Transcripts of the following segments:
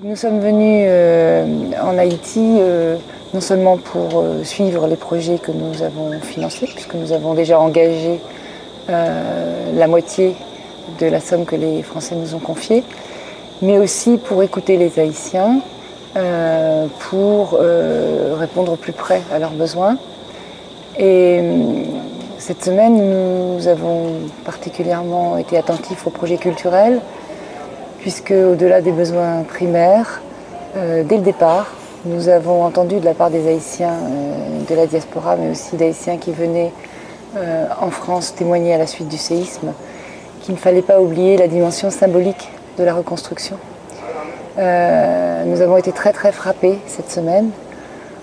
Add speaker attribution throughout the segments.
Speaker 1: Nous sommes venus en Haïti non seulement pour suivre les projets que nous avons financés, puisque nous avons déjà engagé la moitié de la somme que les Français nous ont confiée, mais aussi pour écouter les Haïtiens, pour répondre au plus près à leurs besoins. Et cette semaine, nous avons particulièrement été attentifs aux projets culturels, puisque au-delà des besoins primaires, dès le départ, nous avons entendu de la part des Haïtiens de la diaspora, mais aussi d'Haïtiens qui venaient en France témoigner à la suite du séisme, qu'il ne fallait pas oublier la dimension symbolique de la reconstruction. Nous avons été très très frappés cette semaine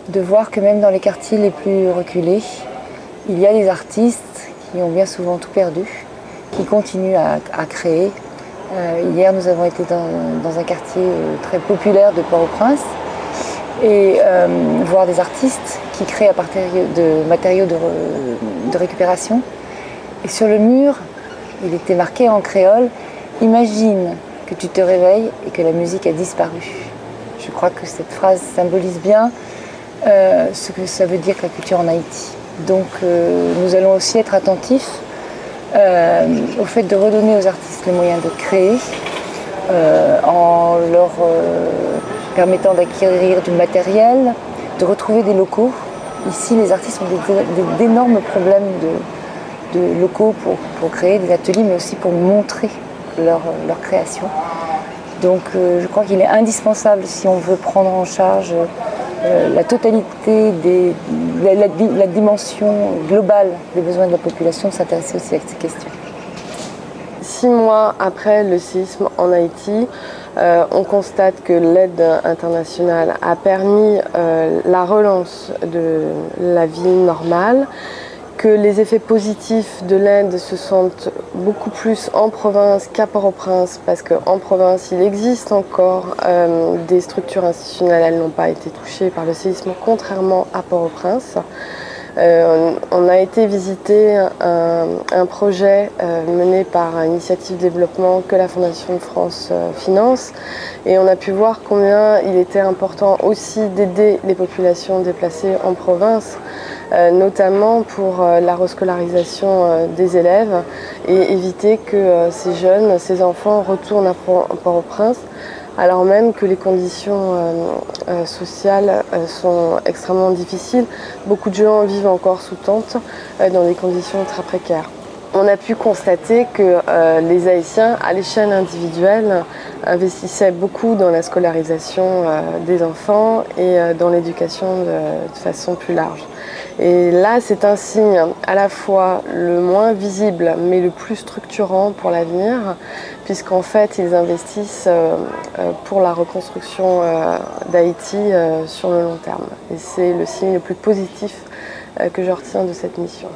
Speaker 1: de voir que même dans les quartiers les plus reculés, il y a des artistes qui ont bien souvent tout perdu, qui continuent à créer. Hier, nous avons été dans un quartier très populaire de Port-au-Prince et voir des artistes qui créent à partir de matériaux de récupération. Et sur le mur, il était marqué en créole « Imagine que tu te réveilles et que la musique a disparu ». Je crois que cette phrase symbolise bien ce que ça veut dire que la culture en Haïti. Donc nous allons aussi être attentifs au fait de redonner aux artistes les moyens de créer en leur permettant d'acquérir du matériel, de retrouver des locaux. Ici, les artistes ont d'énormes problèmes de locaux pour créer des ateliers, mais aussi pour montrer leur création. Donc je crois qu'il est indispensable, si on veut prendre en charge la totalité la dimension globale des besoins de la population, de s'intéresser aussi à ces questions.
Speaker 2: 6 mois après le séisme en Haïti, on constate que l'aide internationale a permis la relance de la vie normale, que les effets positifs de l'aide se sentent beaucoup plus en province qu'à Port-au-Prince, parce qu'en province, il existe encore des structures institutionnelles, elles n'ont pas été touchées par le séisme, contrairement à Port-au-Prince. On a été visiter un projet mené par Initiative Développement que la Fondation de France finance, et on a pu voir combien il était important aussi d'aider les populations déplacées en province, notamment pour la rescolarisation des élèves et éviter que ces jeunes, ces enfants retournent à Port-au-Prince, alors même que les conditions sociales sont extrêmement difficiles. Beaucoup de gens vivent encore sous tente dans des conditions très précaires. On a pu constater que les Haïtiens, à l'échelle individuelle, investissaient beaucoup dans la scolarisation des enfants et dans l'éducation de façon plus large. Et là, c'est un signe à la fois le moins visible, mais le plus structurant pour l'avenir, puisqu'en fait, ils investissent pour la reconstruction d'Haïti sur le long terme. Et c'est le signe le plus positif que je retiens de cette mission.